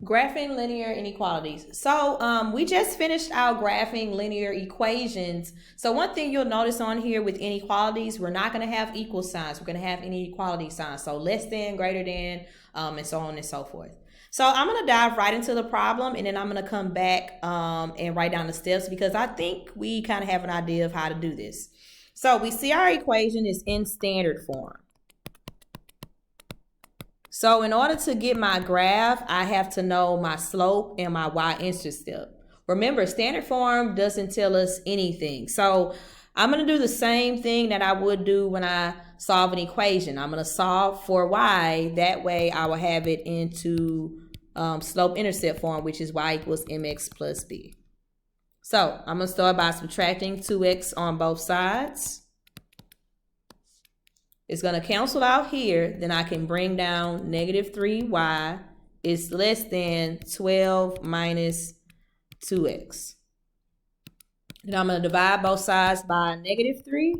Graphing linear inequalities. So we just finished our graphing linear equations. So one thing you'll notice on here with inequalities, we're not going to have equal signs. We're going to have inequality signs. So less than, greater than, and so on and so forth. So I'm going to dive right into the problem, and then I'm going to come back and write down the steps because I think we kind of have an idea of how to do this. So we see our equation is in standard form. So in order to get my graph, I have to know my slope and my y-intercept. Remember, standard form doesn't tell us anything. So I'm going to do the same thing that I would do when I solve an equation. I'm going to solve for y. That way I will have it into slope-intercept form, which is y equals mx plus b. So I'm going to start by subtracting 2x on both sides. It's going to cancel out here. Then I can bring down negative 3y is less than 12 minus 2x. Then I'm going to divide both sides by negative 3.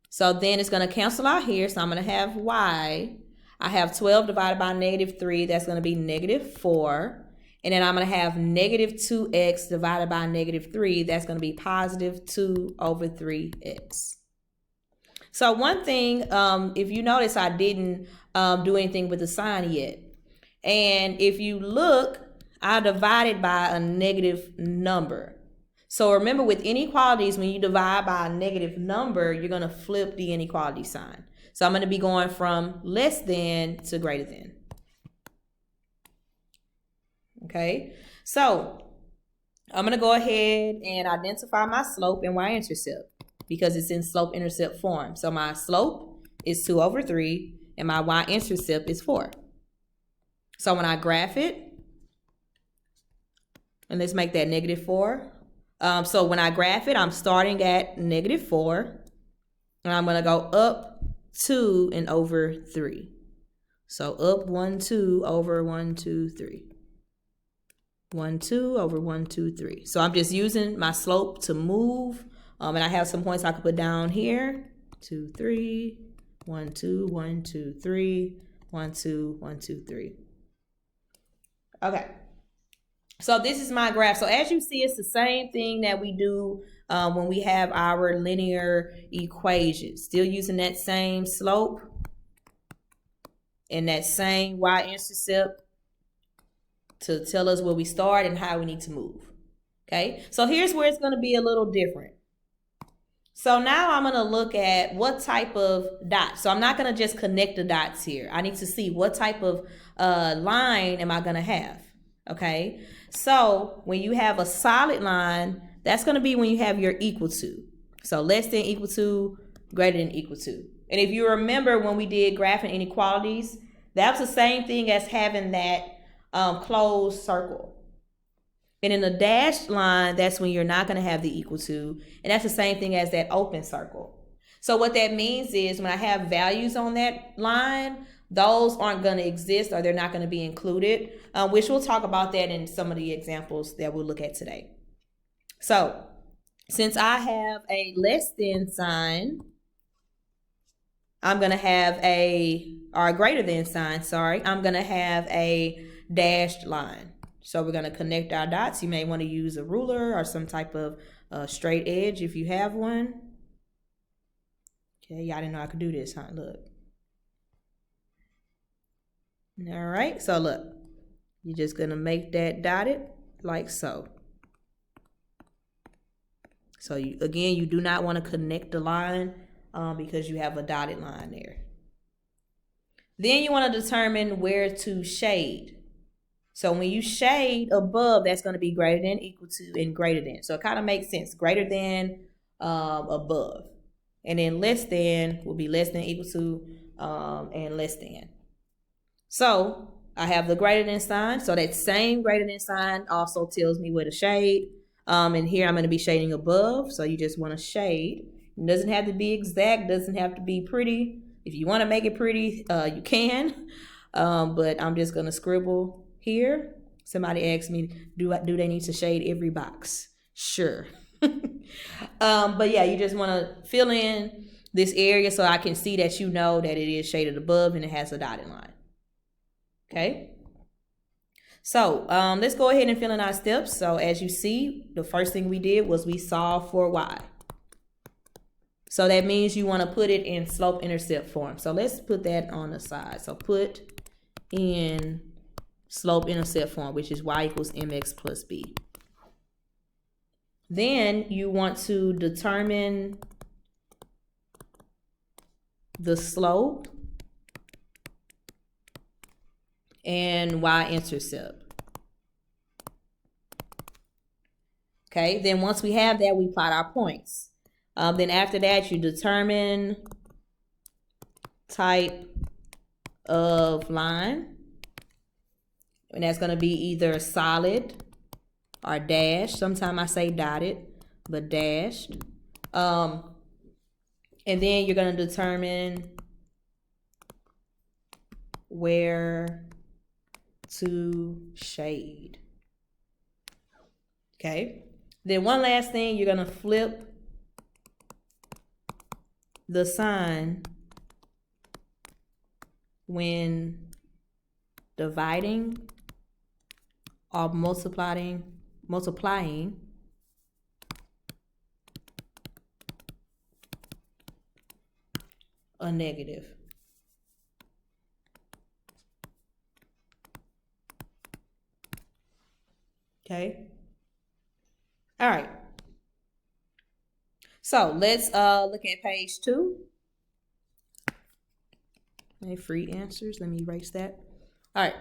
So then it's going to cancel out here. So I'm going to have y. I have 12 divided by negative 3. That's going to be negative 4. And then I'm going to have negative 2x divided by negative 3. That's going to be positive 2 over 3x. So one thing, if you notice, I didn't do anything with the sign yet. And if you look, I divided by a negative number. So remember, with inequalities, when you divide by a negative number, you're going to flip the inequality sign. So I'm going to be going from less than to greater than. Okay, so I'm going to go ahead and identify my slope and y-intercept, because it's in slope-intercept form. So my slope is 2 over 3, and my y-intercept is 4. So when I graph it, and let's make that negative 4. So when I graph it, I'm starting at negative 4, and I'm going to go up 2 and over 3. So up 1, 2 over 1, 2, 3. 1, 2 over 1, 2, 3. So I'm just using my slope to move. And I have some points I could put down here. 2, 3, 1, 2, 1, 2, 3, 1, 2, 1, 2, 3. Okay. So this is my graph. So as you see, it's the same thing that we do when we have our linear equations. Still using that same slope and that same y-intercept to tell us where we start and how we need to move. Okay. So here's where it's going to be a little different. So now I'm going to look at what type of dots. So I'm not going to just connect the dots here. I need to see what type of line am I going to have. Okay. So when you have a solid line, that's going to be when you have your equal to. So less than equal to, greater than equal to. And if you remember when we did graphing inequalities, that was the same thing as having that closed circle. And in the dashed line, that's when you're not going to have the equal to. And that's the same thing as that open circle. So what that means is when I have values on that line, those aren't going to exist, or they're not going to be included, which we'll talk about that in some of the examples that we'll look at today. So since I have a less than sign, I'm going to have or a greater than sign, I'm going to have a dashed line. So we're going to connect our dots. You may want to use a ruler or some type of straight edge if you have one. Okay, y'all didn't know I could do this, huh? Look. All right, so look. You're just going to make that dotted like so. So again, you do not want to connect the line because you have a dotted line there. Then you want to determine where to shade. So when you shade above, that's going to be greater than, equal to, and greater than. So it kind of makes sense. Greater than, above. And then less than will be less than, equal to, and less than. So I have the greater than sign. So that same greater than sign also tells me where to shade. And here I'm going to be shading above. So you just want to shade. It doesn't have to be exact. Doesn't have to be pretty. If you want to make it pretty, you can. But I'm just going to scribble here. Somebody asked me, do they need to shade every box? Sure. But yeah, you just want to fill in this area so I can see that you know that it is shaded above and it has a dotted line. Okay. So let's go ahead and fill in our steps. So as you see, the first thing we did was we solved for y. So that means you want to put it in slope-intercept form. So let's put that on the side. So put in slope-intercept form, which is y equals mx plus b. Then you want to determine the slope and y-intercept. Okay, then once we have that, we plot our points. Then after that, you determine type of line. And that's going to be either solid or dashed. Sometimes I say dotted, but dashed. And then you're going to determine where to shade. Okay. Then one last thing, you're going to flip the sign when dividing or multiplying a negative. Okay. All right. So let's look at page 2. Okay, free answers. Let me erase that. All right.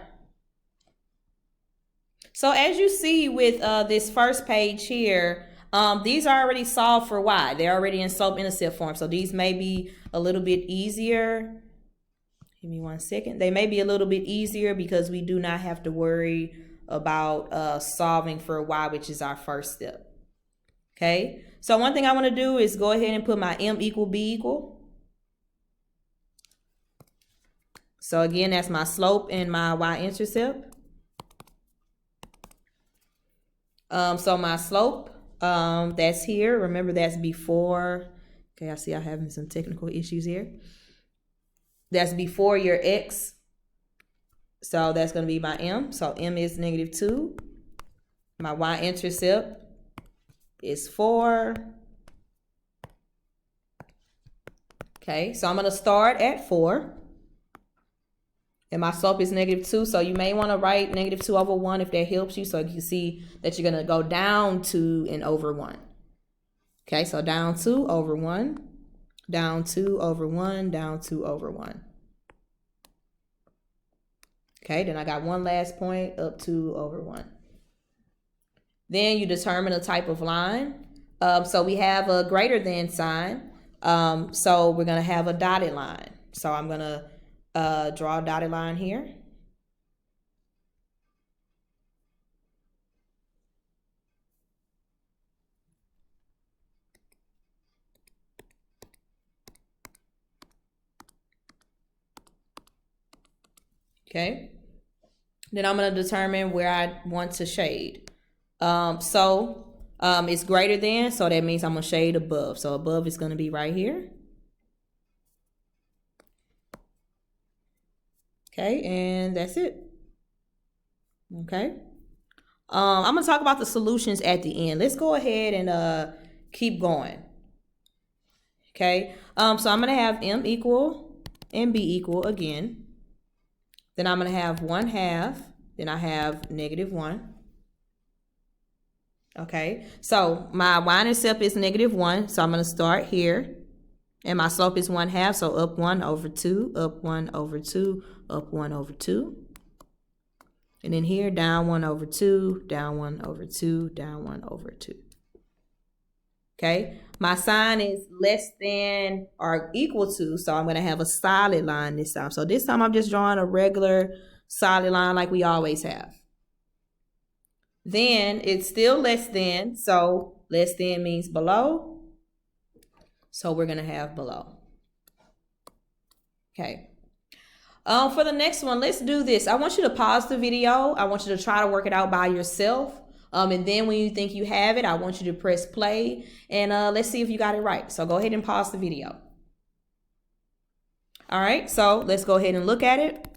So as you see with this first page here, these are already solved for y. They're already in slope-intercept form. So these may be a little bit easier. Give me 1 second. They may be a little bit easier because we do not have to worry about solving for y, which is our first step. Okay. So one thing I want to do is go ahead and put my m equal b equal. So again, that's my slope and my y-intercept. So my slope, that's here. Remember, that's before. Okay, I see I'm having some technical issues here. That's before your x. So that's going to be my m. So m is -2. My y-intercept is 4. Okay, so I'm going to start at 4. And my slope is -2, so you may want to write -2 over 1 if that helps you, so you can see that you're going to go down 2 and over 1. Okay, so down 2 over 1, down 2 over 1, down 2 over 1. Okay, then I got one last point, up 2 over 1. Then you determine a type of line. So we have a greater than sign. So we're going to have a dotted line. So I'm going to draw a dotted line here. Okay. Then I'm going to determine where I want to shade. It's greater than, so that means I'm going to shade above. So above is going to be right here. Okay, and that's it. Okay. I'm going to talk about the solutions at the end. Let's go ahead and keep going. Okay, so I'm going to have m equal and b equal again. Then I'm going to have 1/2. Then I have -1. Okay, so my y-intercept is -1. So I'm going to start here. And my slope is 1/2. So up 1 over 2, up 1 over 2, up 1 over 2. And then here, down 1 over 2, down 1 over 2, down 1 over 2. Okay, my sign is less than or equal to, so I'm going to have a solid line this time. So this time I'm just drawing a regular solid line like we always have. Then it's still less than, so less than means below. So we're going to have below. Okay. For the next one, let's do this. I want you to pause the video. I want you to try to work it out by yourself. And then when you think you have it, I want you to press play and let's see if you got it right. So go ahead and pause the video. All right, so let's go ahead and look at it.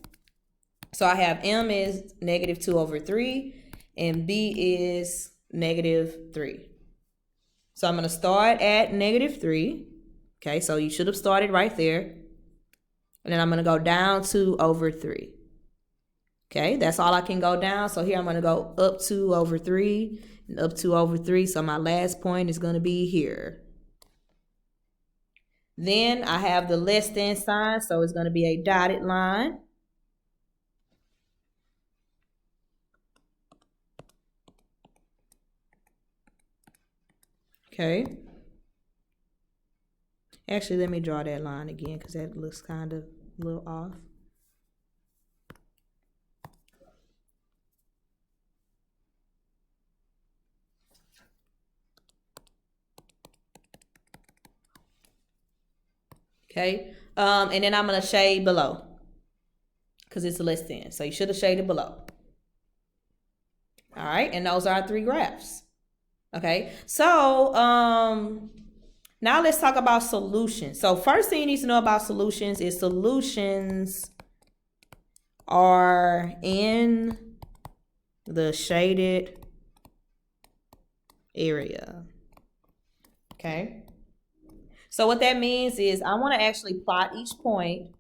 So I have M is -2/3 and B is -3. So I'm going to start at -3. Okay, so you should have started right there. And then I'm going to go down 2/3. Okay, that's all I can go down. So here I'm going to go up 2/3 and up 2/3. So my last point is going to be here. Then I have the less than sign, so it's going to be a dotted line. Okay. Actually, let me draw that line again because that looks kind of a little off. Okay, and then I'm going to shade below because it's a less than. So you should have shaded below. All right, and those are our 3 graphs. Okay, so now let's talk about solutions. So first thing you need to know about solutions is solutions are in the shaded area. Okay. So what that means is I want to actually plot each point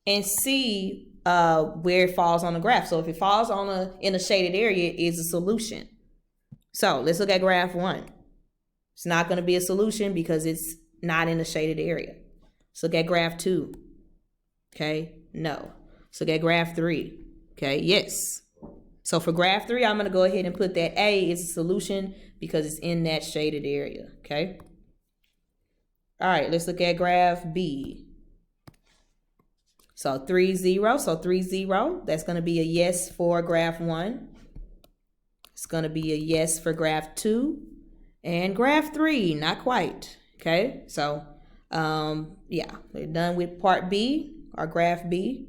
and see where it falls on the graph. So if it falls on in a shaded area, it is a solution. So let's look at graph 1. It's not going to be a solution because it's not in the shaded area. Let's look at graph 2. Okay, no. Let's look at graph 3. Okay, yes. So for graph 3, I'm going to go ahead and put that A is a solution because it's in that shaded area. Okay. All right, let's look at graph B. So 3, 0. So 3, 0. That's going to be a yes for graph 1. It's going to be a yes for graph 2. And graph 3, not quite. Okay, so yeah, we're done with part B, or graph B.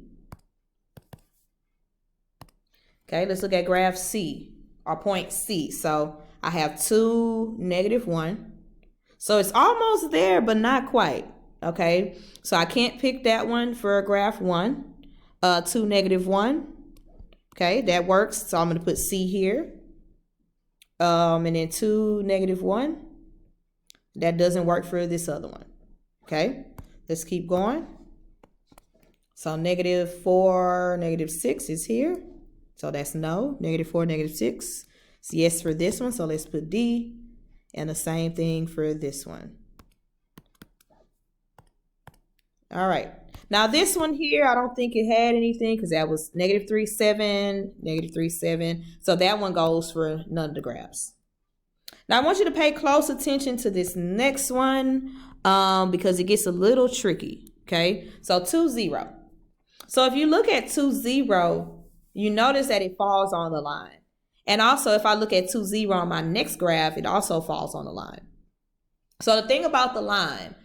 Okay, let's look at graph C, or point C. So I have 2, -1. So it's almost there, but not quite. Okay, so I can't pick that one for graph 1. 2, -1. Okay, that works. So I'm going to put C here. And then 2, -1. That doesn't work for this other one. Okay, let's keep going. So -4, -6 is here. So that's no. -4, -6. It's yes for this one. So let's put D. And the same thing for this one. All right. Now this one here, I don't think it had anything because that was -3, 7, -3, 7. So that one goes for none of the graphs. Now I want you to pay close attention to this next one because it gets a little tricky. Okay. So 2, 0. So if you look at 2, 0, you notice that it falls on the line. And also, if I look at 2, 0 on my next graph, it also falls on the line. So the thing about the line,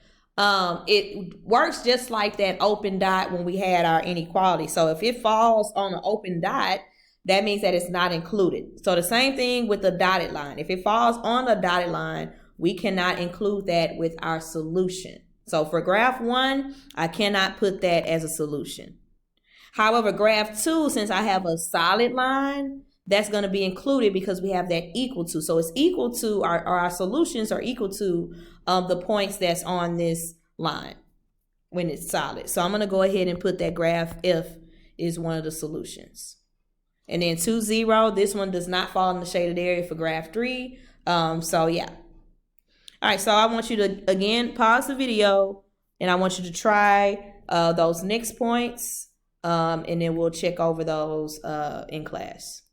it works just like that open dot when we had our inequality. So if it falls on an open dot, that means that it's not included. So the same thing with the dotted line. If it falls on the dotted line, we cannot include that with our solution. So for graph 1, I cannot put that as a solution. However, graph 2, since I have a solid line, that's going to be included because we have that equal to. So it's equal to, our solutions are equal to the points that's on this line when it's solid. So I'm going to go ahead and put that graph F is one of the solutions. And then 2, 0, this one does not fall in the shaded area for graph 3. So yeah. All right, so I want you to, again, pause the video, and I want you to try those next points, and then we'll check over those in class.